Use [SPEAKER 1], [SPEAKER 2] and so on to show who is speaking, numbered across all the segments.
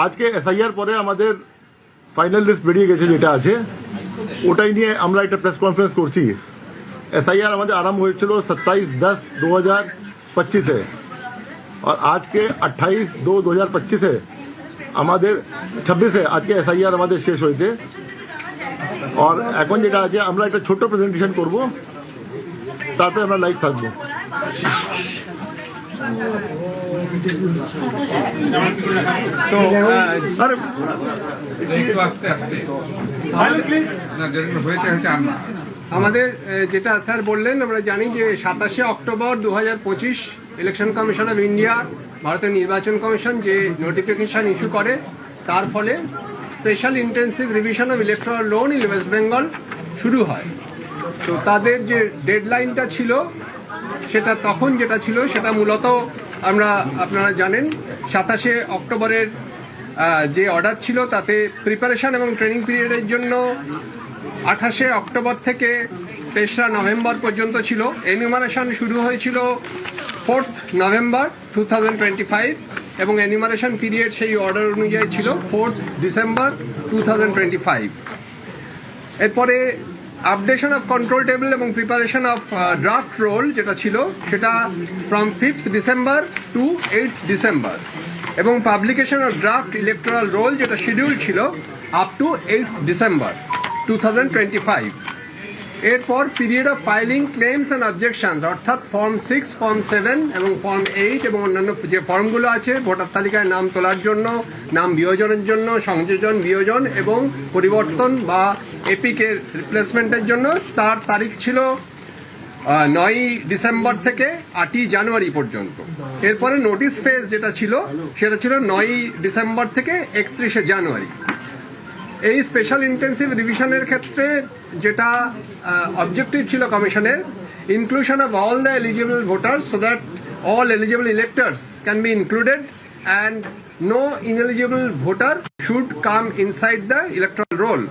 [SPEAKER 1] আজকে এসআইআর পরে আমাদের ফাইনাল লিস্ট বেরিয়ে গেছে, যেটা আছে ওটাই নিয়ে আমরা একটা প্রেস কনফারেন্স করছি। एसआईआर हमारे आरंभ हुए 27/10/2025 है और आज के 28/2/2025 है আমাদের 26 है आज के एसआईआर আমাদের শেষ হয়েছে। और এখন যেটা আছে আমরা একটা ছোট প্রেজেন্টেশন করব, তারপরে আমরা লাইভ থাকবো।
[SPEAKER 2] তো
[SPEAKER 1] আরে
[SPEAKER 2] আস্তে আস্তে না যেটা হয়েছে আমাদের যেটা স্যার বললেন, আমরা জানি যে 27 October 2025 election commission of India, ভারতের নির্বাচন কমিশন যে নোটিফিকেশন ইস্যু করে, তার ফলে special intensive revision of electoral roll in West Bengal শুরু হয়। তো তাদের যে ডেডলাইনটা ছিল সেটা তখন যেটা ছিল সেটা মূলত আপনারা জানেন 27 অক্টোবরের যে অর্ডার ছিল তাতে প্রিপারেশন এবং ট্রেনিং পিরিয়ডের জন্য 28 অক্টোবর থেকে 3 নভেম্বর পর্যন্ত ছিল। এনিউমারেশন শুরু হয়েছিল 4 নভেম্বর 2025 এবং এনিউমারেশন পিরিয়ড সেই অর্ডার অনুযায়ী ছিল 4 ডিসেম্বর 2025। এরপরে আপডেশন অফ কন্ট্রোল টেবিল এবং প্রিপারেশন অফ ড্রাফট রোল যেটা ছিল সেটা ফ্রম 5 ডিসেম্বর টু 8 ডিসেম্বর এবং publication of draft electoral roll যেটা শিডিউল ছিল আপ টু 8 ডিসেম্বর 2025। এরপর period of filing claims and objections অর্থাৎ ফর্ম 6, ফর্ম 7 এবং ফর্ম 8 এবং অন্যান্য যে ফর্মগুলো আছে ভোটার তালিকায় নাম তোলার জন্য, নাম বিয়োজনের জন্য, সংযোজন, বিয়োজন এবং পরিবর্তন বা এপিকের রিপ্লেসমেন্টের জন্য, তার তারিখ ছিল 9 ডিসেম্বর থেকে 8 জানুয়ারি পর্যন্ত। এরপরে নোটিশ ফেজ যেটা ছিল সেটা ছিল 9 ডিসেম্বর থেকে 31 জানুয়ারি। এই স্পেশাল ইন্টেন্সিভ রিভিশনের ক্ষেত্রে যেটা অবজেক্টিভ ছিল কমিশনের, inclusion of all the eligible voters so that all eligible electors can be included and no ineligible voter should come inside the electoral roll.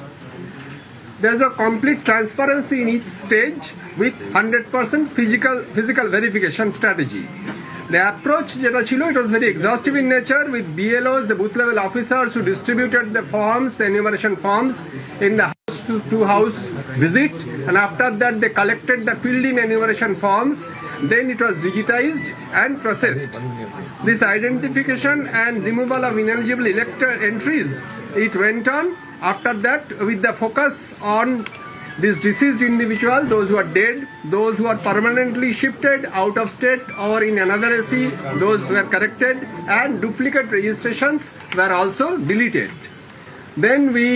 [SPEAKER 2] There is a complete transparency in each stage with 100% physical verification strategy. The approach যেটা ছিল, it was very exhaustive in nature with BLOs, the booth level officers who distributed the forms, the enumeration forms in the house to house visit, and after that they collected the filled in enumeration forms, then it was digitized and processed. This identification and removal of ineligible elector entries, it went on. After that, with the focus on this deceased individual, those who are dead, those who are permanently shifted out of state or in another AC, those were corrected, and duplicate registrations were also deleted. Then we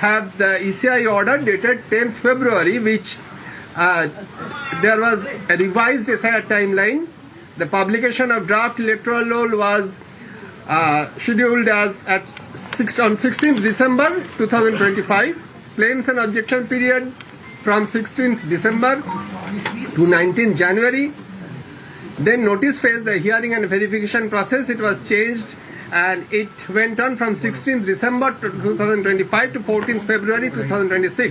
[SPEAKER 2] have the ECI order dated 10th February, which there was a revised SIR timeline. The publication of draft electoral roll was scheduled as on 16th December 2025. Claims and objection period from 16th December to 19th January. Then notice phase, the hearing and verification process, it was changed and it went on from 16th December 2025 to 14th February 2026.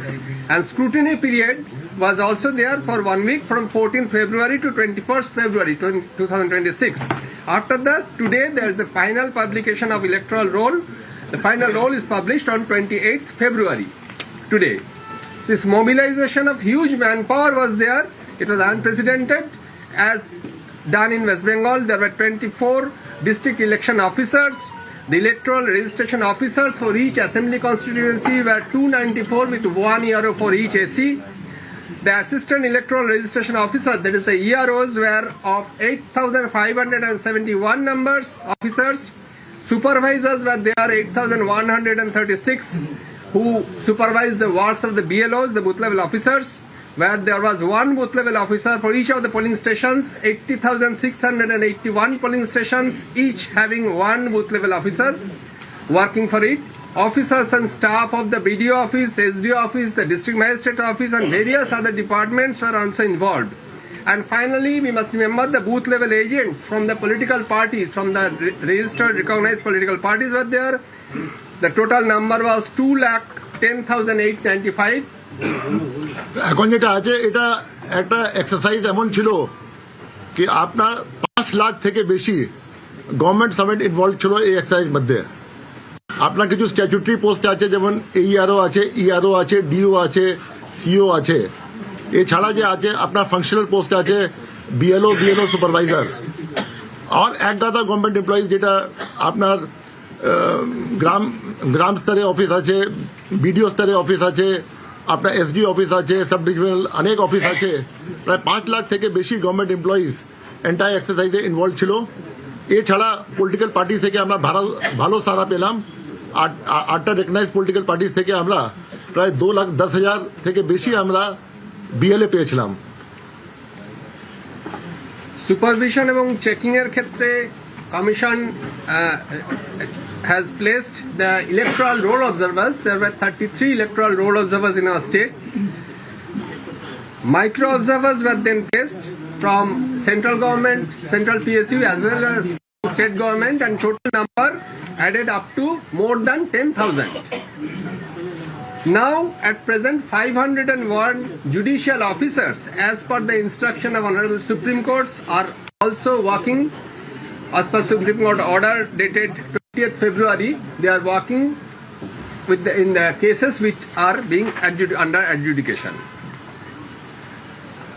[SPEAKER 2] And scrutiny period was also there for 1 week from 14th February to 21st February 2026. After that, today there is the final publication of electoral roll. The final roll is published on 28th February. Today, this mobilization of huge manpower was there. It was unprecedented as done in West Bengal. There were 24 district election officers. The electoral registration officers for each assembly constituency were 294 with 1 ERO for each AC. The assistant electoral registration officer, that is the EROs, were of 8,571 numbers officers. Supervisors were there 8,136 who supervised the works of the BLOs, the booth level officers, where there was one booth level officer for each of the polling stations, 80,681 polling stations, each having one booth level officer working for it. Officers and staff of the BDO office, SDO office, the district magistrate office and various other departments were also involved. And finally, we must remember the booth level agents from the political parties, from the registered recognized political parties were there. The total number was 2,10,895.
[SPEAKER 1] এখন যেটা আছে এটা একটা exercise এমন ছিল কি আপনার 5 লাখ থেকে বেশি গভর্নমেন্ট সার্ভেন্ট ইনভলভ ছিল এই এক্সারসাইজ মধ্যে। আপনার কিছু স্ট্যাচুটারি পোস্ট আছে, যেমন এইআরও আছে, ইআরও আছে, ডিও আছে, সিও আছে। এছাড়া যে আছে আপনার ফাংশনাল পোস্ট আছে, বিএলও সুপারভাইজার। আর এক গাদা গভর্নমেন্ট এমপ্লয়িজ, যেটা আপনার গ্রাম স্তরে অফিস আছে, বিডিও স্তরে অফিস আছে, আপনার এসডি অফিস আছে, সাব ডিভিশনাল অনেক অফিস আছে। প্রায় 5 লাখ থেকে বেশি গভর্নমেন্ট এমপ্লয়িজ এন্টায়ার এক্সারসাইজে ইনভলভ ছিল। এছাড়া পলিটিক্যাল পার্টি থেকে আমরা ভালো সাড়া পেলাম। 8টা রেকগনাইজ পলিটিক্যাল পার্টি থেকে আমরা প্রায় 2,10,000 থেকে বেশি আমরা বিএলএ পেয়েছিলাম।
[SPEAKER 2] সুপারভিশন এবং চেকিং এর ক্ষেত্রে commission has placed the electoral roll observers. There were 33 electoral roll observers in our state. Micro observers were then placed from central government, central PSU as well as state government, and total number added up to more than 10,000. Now at present 501 judicial officers as per the instruction of Honorable Supreme Courts are also working as per Supreme Court order dated 20th February. They are working with in the cases which are being under adjudication.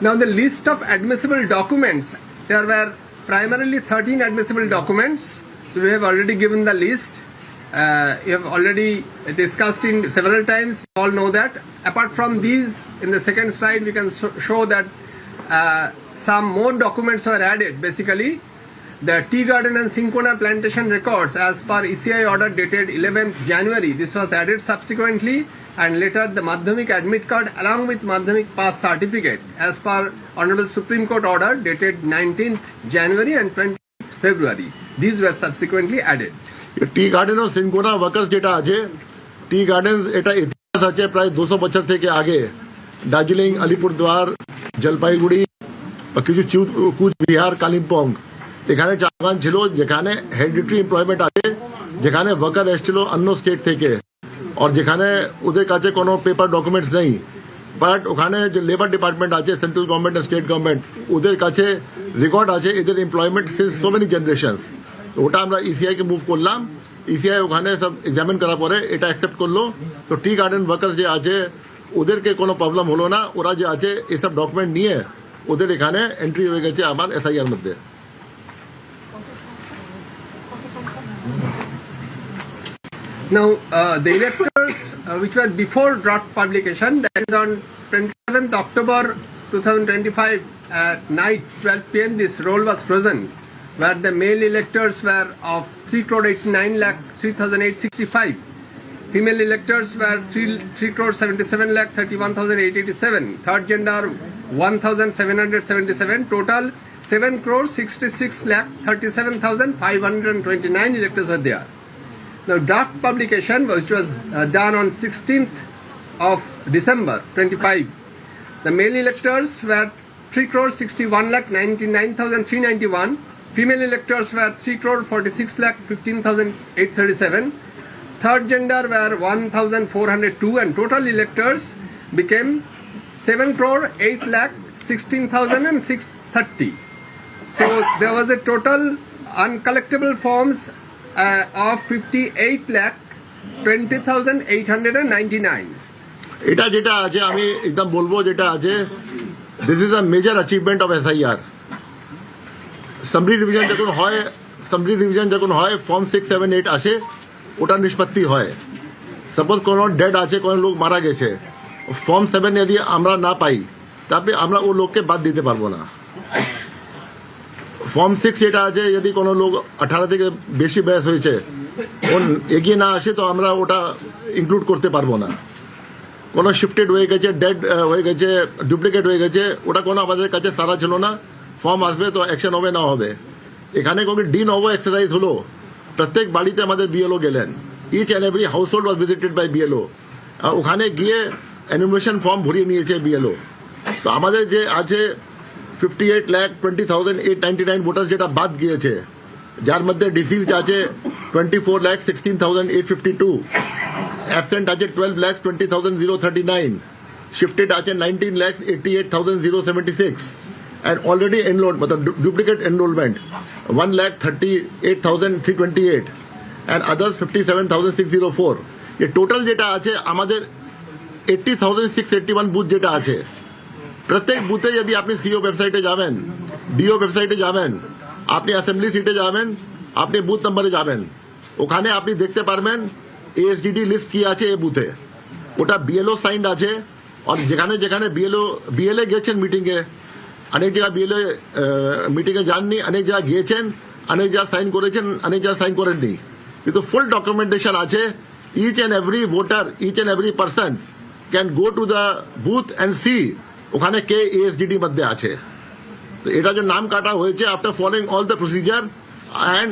[SPEAKER 2] Now the list of admissible documents, there were primarily 13 admissible documents. So we have already given the list. You have already discussed in several times. You all know that. Apart from these, in the second slide, we can show that some more documents were added. Basically, the tea garden and Syncona plantation records as per ECI order dated 11th January. This was added subsequently, and later the Madhyamik admit card along with Madhyamik pass certificate as per Honorable Supreme Court order dated 19th January and 20th February. These were subsequently added.
[SPEAKER 1] Tea garden और cinchona workers যেটা আছে, T garden এটা ইতিহাস আছে প্রায় 200 বছর থেকে আগে। দার্জিলিং, আলিপুরদুয়ার, জলপাইগুড়ি, কিছু কুচবিহার, কালিম্পং, এখানে চা বাগান ছিল, যেখানে হেরিডিটারি এমপ্লয়মেন্ট আছে, যেখানে ওয়ার্কার এসেছিল অন্য স্টেট থেকে, আর যেখানে ওদের কাছে কোনো পেপার ডকুমেন্টস নেই। বাট ওখানে যে লেবার ডিপার্টমেন্ট আছে, সেন্ট্রাল গভর্নমেন্ট আর স্টেট গভর্নমেন্ট, ওদের কাছে রেকর্ড আছে এদের employment since so many generations. ওটা আমরা ইসিআই কে মুভ করলাম। ইসিআই ওখানে সব এক্সামিন করার পরে এটা অ্যাকসেপ্ট করলো। তো টি গার্ডেন ওয়ার্কার্স যে আছে ওদেরকে কোনো প্রবলেম হলো না। ওরা যে আছে এসব ডকুমেন্ট নিয়ে ওদের এখানে এন্ট্রি হয়ে গেছে আমার এসআইআর মধ্যে।
[SPEAKER 2] Now, the electors which were before draft publication, that is on 27th October 2025 at night 12 p.m. this roll was frozen, where the male electors were of 3,89,03,865. Female electors were 3,77,31,887. Third gender 1,777. Total 7,66,37,529 electors were there. Now, draft publication, which was done on 16th of December 25, the male electors were 3,61,99,391. Female electors were 3,46,15,837. Third gender were 1,402, and total electors became 7,08,16,630. So there was a total uncollectible forms of 58,20,899.
[SPEAKER 1] এটা যেটা আছে আমি একদম বলবো, যেটা আছে this is a major achievement of SIR. সামরি revision যখন হয় ফর্ম 6, 7, 8 আসে, ওটা নিষ্পত্তি হয়। সাপোজ কোনো ডেড আছে, কোনো লোক মারা গেছে, ফর্ম 7 যদি আমরা না পাই তারপরে আমরা ও লোককে বাদ দিতে পারবো না। ফর্ম 6 যেটা আছে, যদি কোনো লোক 18 থেকে বেশি বয়স হয়েছে ও এগিয়ে না আসে তো আমরা ওটা ইনক্লুড করতে পারবো না। কোনো শিফটেড হয়ে গেছে, ডেড হয়ে গেছে, ডুপ্লিকেট হয়ে গেছে, ওটা কোনো আমাদের কাছে সারা ছিল না। ফর্ম আসবে তো অ্যাকশন হবে, না হবে। এখানে কোনো ডি নভো এক্সারসাইজ হলো, প্রত্যেক বাড়িতে আমাদের বিএলও গেলেন। Each and every household was visited by BLO. ওখানে গিয়ে এনুমারেশন ফর্ম ভরিয়ে নিয়েছে বিএলও। তো আমাদের যে আছে 58,20,899 ভোটার্স যেটা বাদ গিয়েছে, যার মধ্যে ডিফিউজ আছে 24,16,852, অ্যাবসেন্ট আছে 12,20,039, শিফটেড আছে 19,88,076, and already enrolled, मतलब duplicate enrollment 1,38,328, and others 57,604. ये टोटल যেটা আছে আমাদের 80,681 বুথ যেটা আছে, প্রত্যেক বুথে যদি আপনি সিও ওয়েবসাইটে যাবেন, ডিও ওয়েবসাইটে যাবেন, আপনি অ্যাসেম্বলি সিটে যাবেন, আপনি বুথ নম্বরে যাবেন, ওখানে আপনি দেখতে পারবেন এএসডিডি লিস্ট কি আছে এই বুথে। ওটা বিএলও সাইন্ড আছে, আর যেখানে যেখানে বিএলএ গেছেন মিটিংয়ে, অনেক জায়গায় বিএলএ মিটিংয়ে যাননি, অনেক জায়গায় গিয়েছেন, অনেক জায়গায় সাইন করেছেন, অনেক জায়গায় সাইন করেননি, কিন্তু ফুল ডকুমেন্টেশন আছে। Each and every voter, each and every person can go to the booth and see ওখানে কে এএসডিডি মধ্যে আছে। তো এটা যে নাম কাটা হয়েছে after following all the procedure, and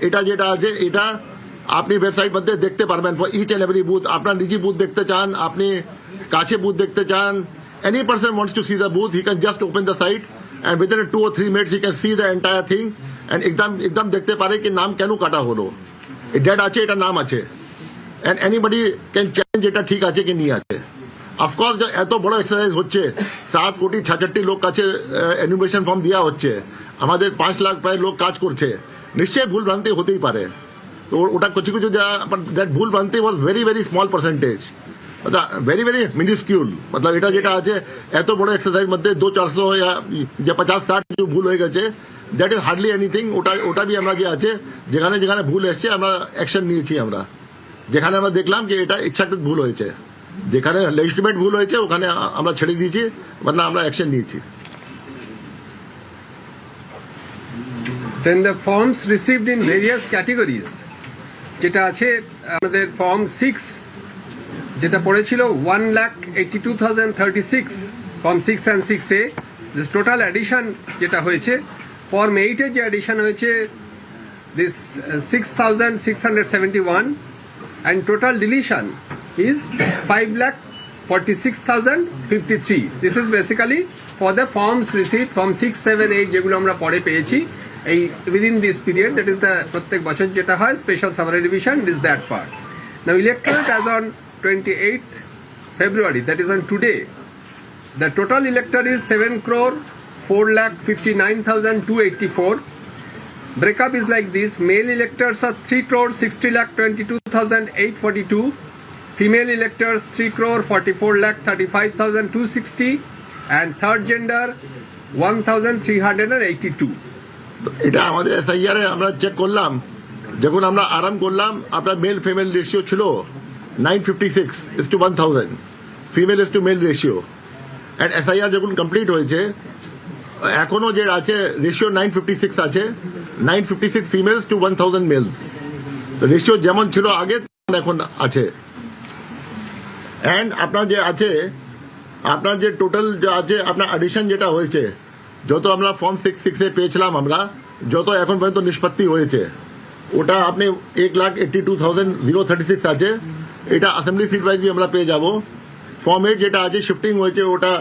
[SPEAKER 1] এটা যেটা আছে এটা আপনি ওয়েবসাইট মধ্যে দেখতে পারবেন for each and every booth. আপনার নিজি বুথ দেখতে চান, আপনি কাছে বুথ দেখতে চান, any person wants to see the booth, he can just open the site and within 2 or 3 minutes he can see the entire thing and একদম দেখতে পারে কি নাম কেন কাটা হলো, ডেট আছে, এটা নাম আছে, and anybody can challenge এটা ঠিক আছে কি नहीं আছে। অফকোর্স এত বড় এক্সারসাইজ হচ্ছে, 7 কোটি 66 লোক কাছে এনুমারেশন ফর্ম দেওয়া হচ্ছে, আমাদের 5 লাখ প্রায় লোক কাজ করছে, নিশ্চয়ই ভুল ভ্রান্তি হতেই পারে। তো ওটা কিছু কিছু দ্যাট ভুল ভ্রান্তি was very very small percentage, very very minuscule. मतलब এটা যেটা আছে এত বড় এক্সারসাইজ মধ্যে 200-400 या 50-60 जो ভুল হয়ে গেছে, দ্যাট ইজ হার্ডলি এনিথিং। ওটা भी আমরা যে আছে যেখানে যেখানে ভুল এসছে আমরা অ্যাকশন নিয়েছি। আমরা যেখানে আমরা দেখলাম যে এটা ইচ্ছাকৃত ভুল হয়েছে, যেখানে লেজিটিমেট ভুল হয়েছে ওখানে আমরা ছেড়ে দিয়েছি, মানে আমরা অ্যাকশন নিয়েছি।
[SPEAKER 2] Then the forms received in various categories, যেটা আছে আমাদের ফর্ম 6 যেটা পড়েছিল 1,82,036, form 6 and 6A, this total addition যেটা হয়েছে ফর্ম 8 এর যে অ্যাডিশন হয়েছে this 6,671 and total deletion is 5,46,053. This is basically for the forms received from 6, 7, 8 যেগুলো আমরা পরে পেয়েছি এই within this period, that is the প্রত্যেক বছর যেটা হয় special summary division, is that part. Now electorate as on 28th February, that is on today, the total elector is 7,04,59,284. Breakup is like this: male electors are 3,60,22,842, female electors 3,44,35,260, and third gender 1,382.
[SPEAKER 1] এটা আমাদের SIR এ আমরা check করলাম, যখন আমরা আরম্ভ করলাম আপনার male female ratio ছিল 956:1000, female two mail ratio, and SIR যখন কমপ্লিট হয়েছে এখনো যে আছে রেশিও 956 আছে, 956 ফিমেলস টু 1000 মেলস। তো রেশিও যেমন ছিল আগে এখন আছে। অ্যান্ড আপনার যে আছে আপনার যে টোটাল যে আছে আপনার অ্যাডিশন যেটা হয়েছে, যত আমরা ফর্ম 6 পেয়েছিলাম আমরা, যত এখন পর্যন্ত নিষ্পত্তি হয়েছে ওটা আপনি 1,82,036 আছে। এটা অ্যাসেম্বলি সিট ওয়াইজ भी আমরা পেয়ে যাব। ফর্ম 8 যেটা আছে শিফটিং হয়েছে ওটা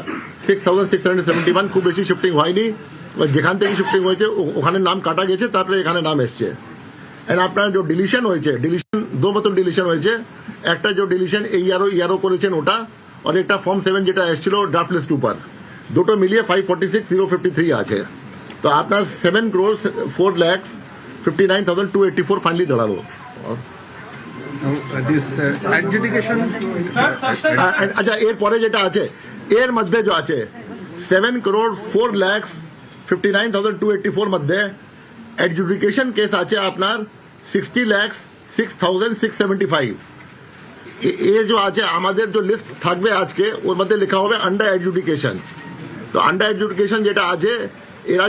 [SPEAKER 1] 6,671, খুব বেশি শিফটিং হয়নি, যেখান থেকে শিফটিং হয়েছে ওখানে নাম কাটা গেছে, তারপরে এখানে নাম এসছে। এন্ড আপনার যে ডিলিশন হয়েছে, ডিলিশন দো মতন ডিলিশন হয়েছে, একটা যে ডিলিশন ইয়ারও করেছেন ওটা, আর একটা ফর্ম 7 যেটা এসেছিল ড্রাফট লিস্ট উপর, দুটো মিলিয়ে 546,053 আছে। তো আপনার 7,04,59,284 ফাইনালি দাঁড়ালো। আচ্ছা, এরপরে যেটা আছে এর মধ্যে যে আছে 7,04,59,284 মধ্যে এডজুডিকেশন কেস আছে আপনার 60,06,675। এ যে আছে আমাদের যে লিস্ট থাকবে আজকে ওর মধ্যে লেখা হবে আন্ডার এডজুডিকেশন। তো আন্ডার এডজুডিকেশন যেটা আছে এরা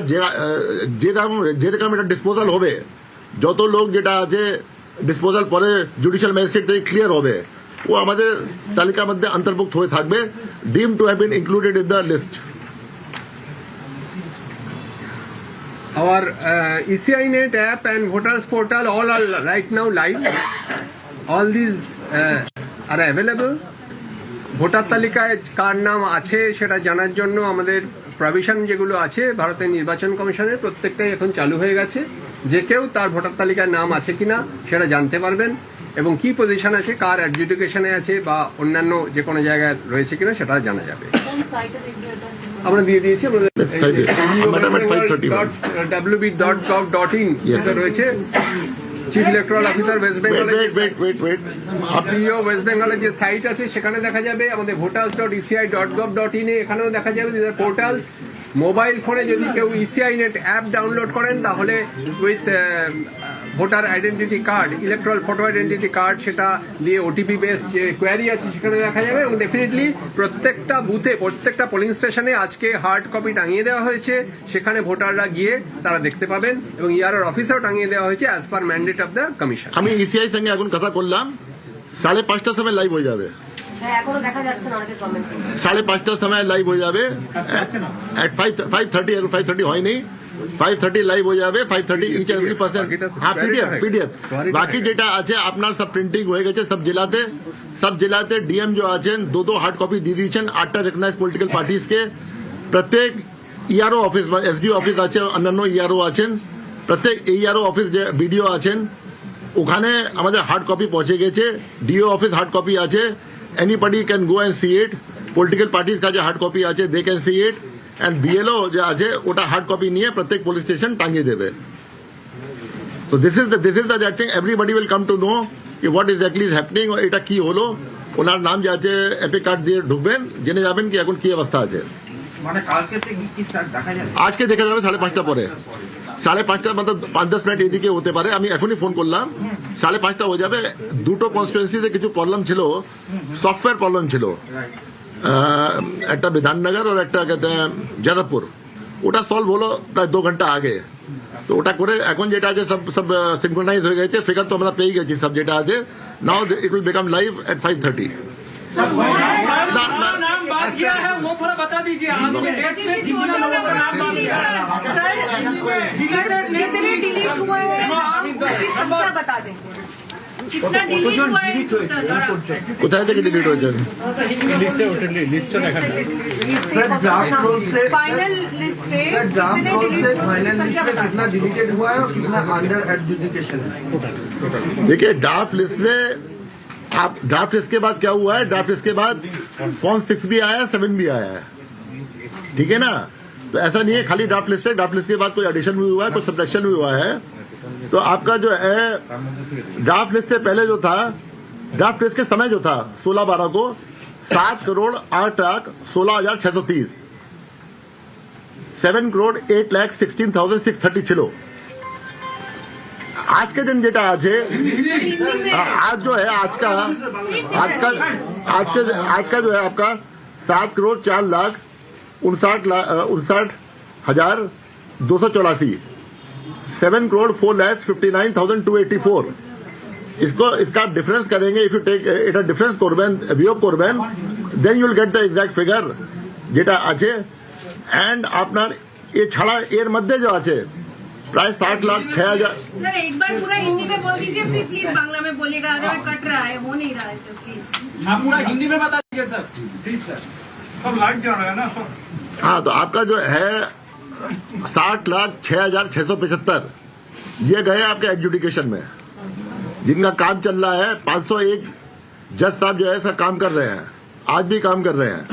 [SPEAKER 1] যেরকম এটা ডিসপোজাল হবে, যত লোক যেটা আছে ডিসপোজাল পরে জুডিশিয়াল ম্যাজিস্ট্রেট থেকে ক্লিয়ার হবে ও আমাদের তালিকার মধ্যে অন্তর্ভুক্ত হয়ে থাকবে, deemed to have been included in the list.
[SPEAKER 2] Our ECINet app and voters portal all are right now live. All these are available. Voter তালিকায় কার নাম আছে সেটা জানার জন্য আমাদের প্রভিশন যেগুলো আছে ভারতের নির্বাচন কমিশনের প্রত্যেকটাই এখন চালু হয়ে গেছে। যে কেউ তার ভোটার তালিকায় নাম আছে কিনা সেটা জানতে পারবেন, এবং কি পজিশন আছে, কার অ্যাডজুডিকেশনে আছে বা অন্যান্য যে কোনো জায়গায় রয়েছে কিনা সেটা জানা যাবে। আমরা দিয়ে দিয়েছি আমাদের www.gov.in যেটা রয়েছে chief electoral officer West Bengal
[SPEAKER 1] wait.
[SPEAKER 2] CEO West বেঙ্গলের যে সাইট আছে সেখানে দেখা যাবে, আমাদের voters.eci.gov.in এখানেও দেখা যাবে পোর্টালস। মোবাইল ফোনে যদি কেউ ইসিআই নেট অ্যাপ ডাউনলোড করেন তাহলে with voter identity card, electoral photo identity card, সেটা দিয়ে ওটিপি বেস যে কোয়ারি আছে সেখানে দেখা যাবে। এবং ডেফিনেটলি প্রত্যেকটা বুথে, প্রত্যেকটা পোলিং স্টেশনে আজকে হার্ড কপি টাঙিয়ে দেওয়া হয়েছে, সেখানে ভোটাররা গিয়ে তারা দেখতে পাবেন। এবং ইয়ারআর অফিসেও টাঙিয়ে দেওয়া হয়েছে as per mandate of the commission.
[SPEAKER 1] আমি ইসিআই সঙ্গে এখন কথা করলাম, 5:30টার সময় লাইভ হয়ে যাবে।
[SPEAKER 3] এখনো দেখা যাচ্ছে না, অনেকে কমেন্ট করছে।
[SPEAKER 1] 5:30টার সময় লাইভ হয়ে যাবে। 5:30 এখন 5:30 হয়নি, 5:30 লাইভ হয়ে যাবে। 5:30 ইচ এভরি পার্সন। হ্যাঁ, পিডিএফ বাকি যেটা আছে আপনার সব প্রিন্টিং হয়ে গেছে সব জেলাতে ডিএম যে আছেন 2 হার্ড কপি দিয়ে দিয়েছেন 8টা রেকগনাইজ পলিটিক্যাল পার্টিসকে। প্রত্যেক ইআরও অফিস, এসডিও অফিস আছে, অন্যান্য ইআরও আছেন, প্রত্যেক ইআরও অফিস যে বিডিও আছেন ওখানে আমাদের হার্ড কপি পৌঁছে গেছে। ডিও অফিস হার্ড কপি আছে, anybody can go and see it. Political parties का जो हार्ड कॉपी আছে they can see it, and BLO जो আছে ওটা হার্ড কপি নিয়ে প্রত্যেক পুলিশ স্টেশন টাঙিয়ে দেবে। তো this is the that thing everybody will come to know what exactly is happening, এটা কি হলো। ওনার নাম যে আছে এপিক কার্ড দিয়ে ঢুকবেন, জেনে যাবেন কি এখন কি অবস্থা আছে।
[SPEAKER 4] মানে কালকে থেকে কি স্টার্ট দেখা যাবে?
[SPEAKER 1] আজকে দেখা যাবে 5:30 পরে। 5:30 मतलब 5-10 মিনিট এদিকে হতে পারে। আমি এখনই ফোন করলাম, 5:30 হয়ে যাবে। দুটো কনস্টিটুয়েন্সিতে কিছু প্রবলেম ছিল, সফটওয়্যার প্রবলেম ছিল, একটা বিধাননগর আর একটা যাদবপুর। ওটা সলভ হলো প্রায় 2 ঘন্টা আগে। তো ওটা করে এখন যেটা আছে সব সিনক্রোনাইজ হয়ে গেছে। ফিগার তো আমরা পেয়ে গেছি সব যেটা আছে। Now it will become live at 5:30।
[SPEAKER 5] नाम बात किया है वो थोड़ा बता दीजिए। आज के डेट पे कितने लोगों का नाम बात किया है?
[SPEAKER 3] कितने डिलीट हुए हैं नाम की संख्या बता दें। कितना डिलीट हुआ है
[SPEAKER 1] কোথায় থেকে ডিলিট হয়েছে?
[SPEAKER 4] ड्राफ्ट रोल से
[SPEAKER 3] फाइनल लिस्ट से
[SPEAKER 4] ड्राफ्ट
[SPEAKER 3] कितने
[SPEAKER 4] रोल से
[SPEAKER 3] डिलीट
[SPEAKER 4] फाइनल लिस्ट
[SPEAKER 3] संख्या
[SPEAKER 4] में
[SPEAKER 3] बता
[SPEAKER 4] कितना डिलीटेड हुआ है और कितना अंडर एडजुडिकेशन है?
[SPEAKER 1] देखिए ड्राफ्ट लिस्ट में आप ड्राफ्ट लिस्ट के बाद क्या हुआ है, ड्राफ्ट लिस्ट के बाद फॉर्म 6 भी आया, 7 भी आया है, ठीक है ना। तो ऐसा नहीं है खाली ड्राफ्ट लिस्ट है, ड्राफ्ट लिस्ट के बाद कोई एडिशन भी हुआ है, कोई सब्ट्रैक्शन भी हुआ है। तो आपका जो है ड्राफ्ट लिस्ट से पहले जो था, ड्राफ्ट लिस्ट के समय जो था 16/12 को 7,08,16,630, 7,08,16,630 ছিল। आज के दिन जेटा आज है, आज जो है आज का जो है आपका 7,04,59,284, 7,04,59,284। इसका डिफरेंस करेंगे। इफ यू टेक এটা ডিফারেন্স করবেন, বিয়োগ করবেন, then you will get the exact figure যেটা আছে। এন্ড আপনার এ ছাড়া এর মধ্যে যে আছে प्राय 60,06,000।
[SPEAKER 6] सर एक बार पूरा हिंदी में बोल दीजिए, फिर प्लीज बांग्ला में बोलिएगा, अगर कट रहा है, हो नहीं रहा है सर, प्लीज
[SPEAKER 5] आप पूरा हिंदी में बता दीजिए सर, प्लीज सर। सब लाइव जा रहा है ना सर।
[SPEAKER 1] हाँ, तो आपका जो है 60,06,675 ये गए आपके एडजुडिकेशन में, जिनका काम चल रहा है। 501 जज साहब जो है इसका काम कर रहे हैं, आज भी काम कर रहे हैं।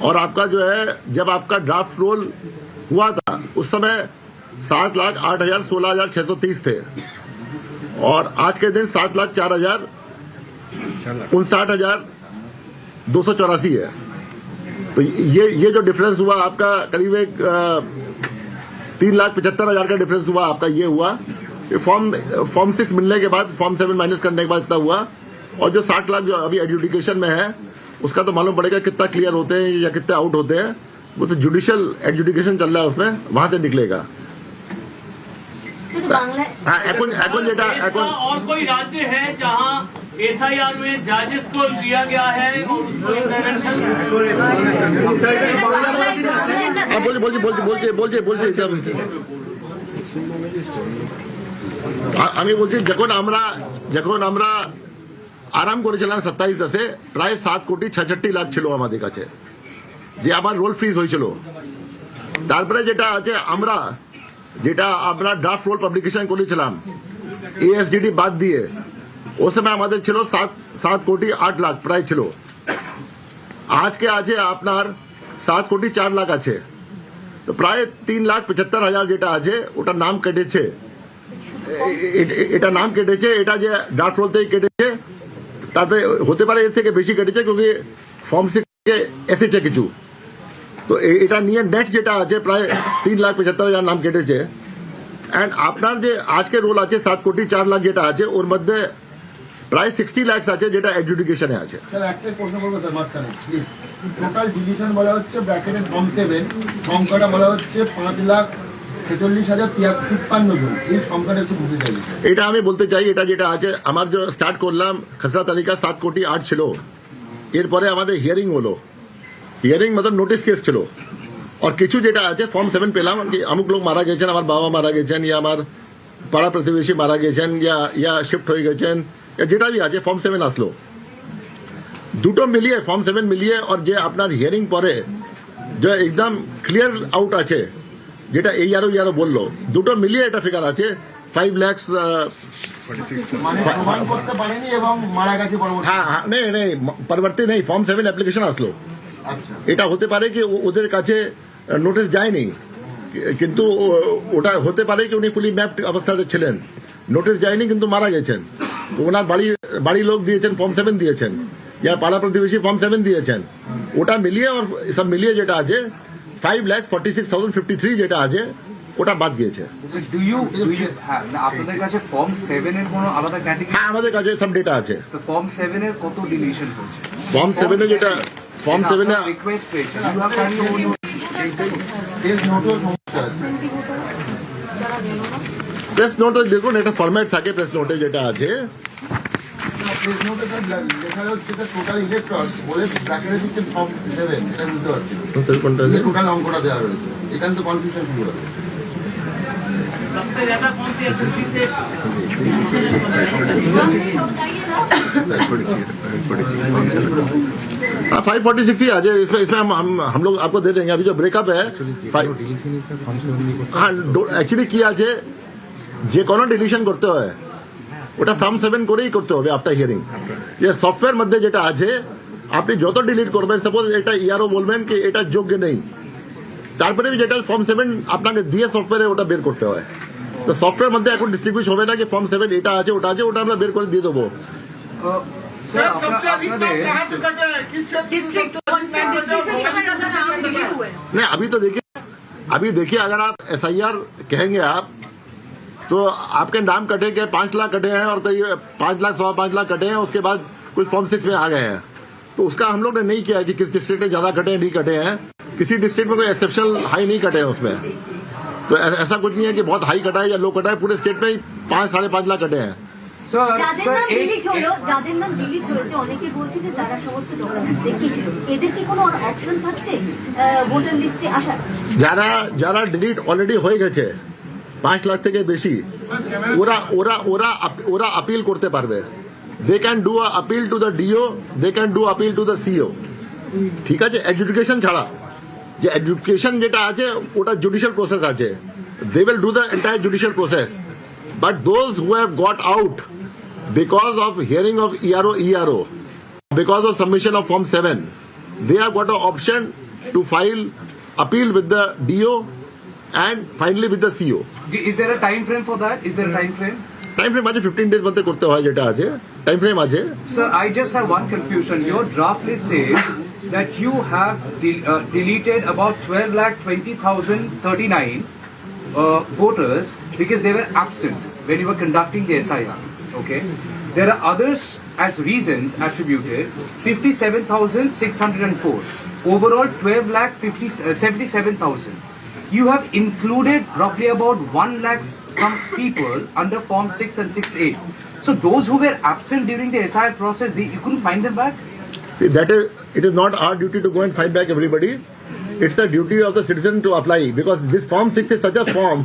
[SPEAKER 1] और आपका जो है जब आपका ड्राफ्ट रोल हुआ था उस समय 7,08,16,630 थे, और आज के दिन 7,04,59,284 है। तो ये जो डिफरेंस हुआ आपका करीब एक 3,75,000 का डिफरेंस हुआ आपका। ये हुआ फॉर्म 6 मिलने के बाद, फॉर्म 7 माइनस करने के बाद इतना हुआ। और जो 60 लाख जो अभी एडजुडिकेशन में है उसका तो मालूम पड़ेगा कितना क्लियर होते हैं या कितने आउट होते हैं। वो तो जुडिशियल एडजुडिकेशन चल रहा है, उसमें वहां से निकलेगा। हाँ, এখন যেটা এখন
[SPEAKER 5] और कोई राज्य है जहां एसआईआर में जजेस को लिया गया है और उसको
[SPEAKER 1] বলছি আমি বলছি যখন আমরা আরাম করেছিলাম 27 প্রায় 7,66,00,000 ছিল আমাদের কাছে, যে আমার রোল ফ্রিজ হয়েছিল। তারপরে যেটা আছে আমরা ড্রাফট রোল পাবলিকেশন করেছিলাম এএসডিডি বাদ দিয়ে, ওই সময় আমাদের ছিল 7,08,00,000 প্রায় ছিল। আজকে আছে আপনার 7,04,00,000 আছে। তো প্রায় 3,75,000 যেটা আছে ওটা নাম কেটেছে এটা নাম কেটেছে, এটা যে ড্রাফট রোল থেকে কেটেছে, তারপরে হতে পারে এর থেকে বেশি কেটেছে, কিন্তু ফর্ম 6 কে এসেছে কিছু। তো এটা নিয়ে নেট যেটা আছে প্রায় 3,75,000 নাম কেটেছে। অ্যান্ড আপনার যে আজকে রোল আছে 7 কোটি 4 লাখ যেটা আছে, ওর মধ্যে প্রায় 60 লাখ আছে যেটা এডজুডিকেশনে আছে।
[SPEAKER 7] স্যার একটা প্রশ্ন করবো স্যার মাঝখানে, প্লিজ। টোটাল ডিলিশন বলা হচ্ছে ব্র্যাকেটের ফর্ম 7, সংখ্যাটা বলা হচ্ছে 5,46,053 জন। এই সংখ্যাটা একটু বুঝতে চাইছি।
[SPEAKER 1] এটা আমি বলতে চাই, এটা যেটা আছে আমার যে স্টার্ট করলাম খসড়া তালিকা 7 কোটি 8 ছিল, এরপরে আমাদের হিয়ারিং হলো, হিয়ারিং মতলব নোটিস কেস ছিল, আর কিছু যেটা আছে ফর্ম 7 পেলাম কি অমুক লোক মারা গেছেন, আমার বাবা মারা গেছেন, ইয়া আমার পাড়া প্রতিবেশী মারা গেছেন, ইয়া শিফট হয়ে গেছেন, যেটা भी আছে ফর্ম 7 আসলো। দুটো মিলিয়ে ফর্ম 7 মিলিয়ে আর যে আপনার হিয়ারিং পরে যে একদম ক্লিয়ার আউট আছে, যেটা এই আরো বললো, দুটো মিলিয়ে এটা ফিগার আছে 5 লাখ।
[SPEAKER 7] মানে প্রমাণ করতে পারেনি এবং মারা গেছে পরবর্তী।
[SPEAKER 1] হ্যাঁ নেই পরবর্তী নেই, ফর্ম 7 অ্যাপ্লিকেশন আসলো।
[SPEAKER 7] আচ্ছা,
[SPEAKER 1] এটা হতে পারে কি ওদের কাছে নোটিশ যায়নি, কিন্তু ওটা হতে পারে কি উনি ফুলি ম্যাপড অবস্থাতে ছিলেন, নোটিশ যায়নি কিন্তু মারা গেছেন, তো ওনার বাড়ির লোক দিয়েছেন ফর্ম 7 দিয়েছেন, ইয়া পাড়া প্রতিবেশী ফর্ম 7 দিয়েছেন, ওটা মিলিয়ে আর সব মিলিয়ে যেটা আছে 5,46,053 যেটা আছে ওটা বাদ গিয়েছে।
[SPEAKER 8] Do you আপনাদের কাছে ফর্ম 7 এর কোনো আলাদা ক্যাটাগরি?
[SPEAKER 1] হ্যাঁ আমাদের কাছে সব ডেটা আছে।
[SPEAKER 8] তো ফর্ম 7 এর কত ডিলিশন হচ্ছে?
[SPEAKER 1] ফর্ম 7 এ যেটা ফর্ম 7 এ
[SPEAKER 8] রিকোয়েস্ট পেয়েছে, you have time to
[SPEAKER 7] case নোটও সমস্যা আছে।
[SPEAKER 1] প্রেস নোট দেখুন, একটা ফরম্যাট থাকে প্রেস নোটে যেটা আছে।
[SPEAKER 7] কেস নোটে স্যার লেখা হচ্ছে টোটাল ইলেক্টর বলে ব্র্যাকেটে দিচ্ছে ফর্ম 7, এটা বুঝতে পারছি না। টোটাল অঙ্কটা দেওয়া রয়েছে, এখানে তো কনফিউশন শুরু হবে।
[SPEAKER 5] सबसे ज्यादा कौन सी एसएससी से
[SPEAKER 1] 546 ही आ जाए, इसमें हम लोग आपको दे देंगे। अभी जो ब्रेकअप है हाँ एक्चुअली কি আছে যে কোনো ডিলিশন করতে হয় ওটা ফর্ম 7 করেই করতে হবে আফটার হিয়ারিং। যে সফটওয়্যার মধ্যে যেটা আছে আপনি যত ডিলিট করবেন, সাপোজ এটা ইয়ারও বলবেন কি এটা যোগ্য নেই, তারপরে যেটা ফর্ম 7 আপনাকে দিয়ে সফটওয়্যারে ওটা বের করতে হয়। তো সফটওয়্যার মধ্যে এখন ডিস্ট্রিবিউট হবে না কি ফর্ম 7 এটা আছে ওটা আছে, ওটা আমরা বের করে দিয়ে দেবো।
[SPEAKER 8] স্যার আপনাদের
[SPEAKER 3] डिस्ट्रिक्ट डिलीट हुए।
[SPEAKER 1] नहीं अभी देखिए अगर आप SIR कहेंगे आप तो आपके नाम कटेंगे 5 लाख कटे हैं और कई 5 लाख 5.25 लाख कटे हैं, उसके बाद कुछ फॉर्म 6 में आ गए हैं। तो उसका हम लोग ने नहीं किया है कि किस डिस्ट्रिक्ट में ज्यादा कटे हैं नहीं कटे हैं, किसी डिस्ट्रिक्ट में कोई एक्सेप्शनल हाई नहीं कटे हैं उसमें। तो ऐसा कुछ नहीं है कि बहुत हाई कटा है या लो कटा है, पूरे स्टेट में 5-5.5 লাখ कटे हैं।
[SPEAKER 9] যাদের নাম ডিলিট হলো, যাদের নাম ডিলিট হয়েছে, অনেকে বলছে যে যারা সমস্ত ডকুমেন্টস দেখিয়েছিল এদের কি কোনো অপশন থাকছে ভোটার লিস্টে আসার?
[SPEAKER 1] যারা ডিলিট অলরেডি হয়ে গেছে 5 লাখ থেকে বেশি, ওরা আপিল করতে পারবে। They can do a appeal to the DO, they can do appeal to the CO. ঠিক আছে, এডুকেশন ছাড়া যে এডুকেশন যেটা আছে ওটা জুডিশিয়াল প্রসেস আছে, they will do the entire judicial process. But those who have got out because of hearing of ERO, because of submission of Form 7, they have got an option to file appeal with the DO and finally with the CO.
[SPEAKER 8] Is there a time frame for that? Is there a time frame?
[SPEAKER 1] Time frame আছে 15 days মধ্যে করতে হয় যেটা আছে, time frame আছে।
[SPEAKER 8] Sir, I just have one confusion. Your draft list says that you have deleted about 12,20,039 voters because they were absent when you were conducting the SIR. Okay, there are others as reasons attributed 57,604. Overall 12,77,000. You have included roughly about 1 lakh some people under Form 6 and 6A. So those who were absent during the SIR process, you couldn't find them back?
[SPEAKER 1] See, it is not our duty to go and find back everybody. It's the duty of the citizen to apply, because this Form 6 is such a form.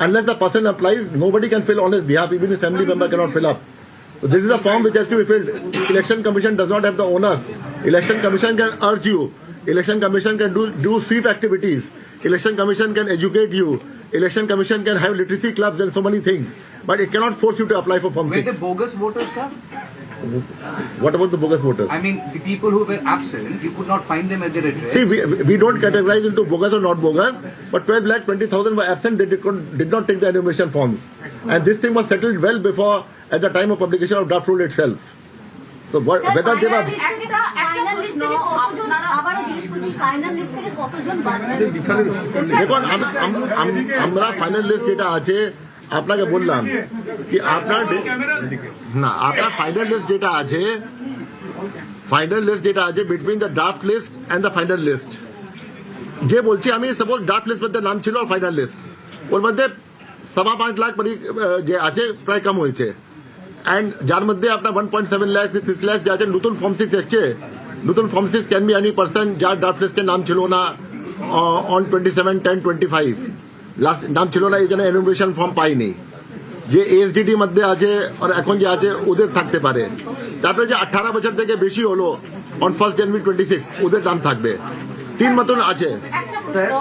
[SPEAKER 1] Unless the person applies, nobody can fill on his behalf. Even his family member cannot fill up. So this is a form which has to be filled. Election Commission does not have the onus. Election Commission can urge you. Election Commission can do sweep activities. Election Commission can educate you. Election Commission can have literacy clubs and so many things. But it cannot force you to apply for Form 6.
[SPEAKER 8] Were they bogus voters, sir?
[SPEAKER 1] What about the bogus voters?
[SPEAKER 8] I mean, the people who were absent, you could not find them at their address.
[SPEAKER 1] See, we don't categorize into bogus or not bogus, but 12,20,000 were absent. They did not take the enumeration forms, and this thing was settled well before at the time of publication of draft rule itself. So whether they were
[SPEAKER 9] final list থেকে কতজন, আবারও জিজ্ঞেস করছি, final list থেকে কতজন বাদ গেল?
[SPEAKER 1] দেখুন আমরা ফাইনাল লিস্ট যেটা আছে আপনাকে বললাম কি আপনার ফাইনাল লিস্ট যেটা আছে between the draft list and the final list, যে বলছি আমি সাপোজ ড্রাফট লিস্ট মধ্যে নাম ছিল আর ফাইনাল লিস্ট ওর মধ্যে 5.5 লাখ যে আছে প্রায় কম হয়েছে, এন্ড যার মধ্যে আপনার 1.7 লাখ 6 লাখ যে আছে নতুন ফর্ম 6 এসছে। নতুন form 6 can be any person যার ড্রাফট লিস্টে নাম ছিল না অন 27/10/25 লাস্ট নাম ছিল না, এই জন্য এনুমারেশন ফর্ম পাইনি। যে এসডিটি মধ্যে আছে আর এখন যে আছে ওদের থাকতে পারে। তারপরে যে 18 বছর থেকে বেশি হলো অন 1 জানুয়ারি 26 ওদের নাম থাকবে। 3 মতন আছে।
[SPEAKER 6] একটা প্রশ্ন,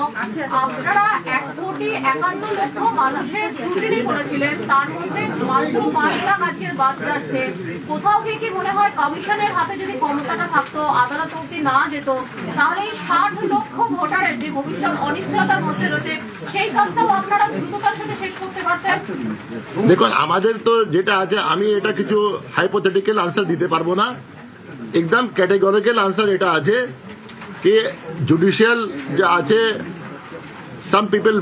[SPEAKER 6] আপনারা 1,51,00,000 মানুষের স্ক্রুটিনি করেছিলেন, তার মধ্যে মাত্র 5 লাখ আজকের বাদ যাচ্ছে। কোথাও গিয়ে কি মনে হয় কমিশনের হাতে যদি ক্ষমতাটা থাকতো, আদালত অব্দি না যেত, তাহলে এই 60 লক্ষ ভোটারের যে ভবিষ্যৎ অনিশ্চয়তার মধ্যে রয়েছে সেই কাজটাও আপনারা দ্রুততার সাথে শেষ করতে পারতেন।
[SPEAKER 1] দেখুন আমাদের তো যেটা আছে, আমি এটা কিছু হাইপোথেটিক্যাল আনসার দিতে পারবো না, একদম ক্যাটেগরিক্যাল আনসার এটা আছে कि जुडिशियल जो आछे some people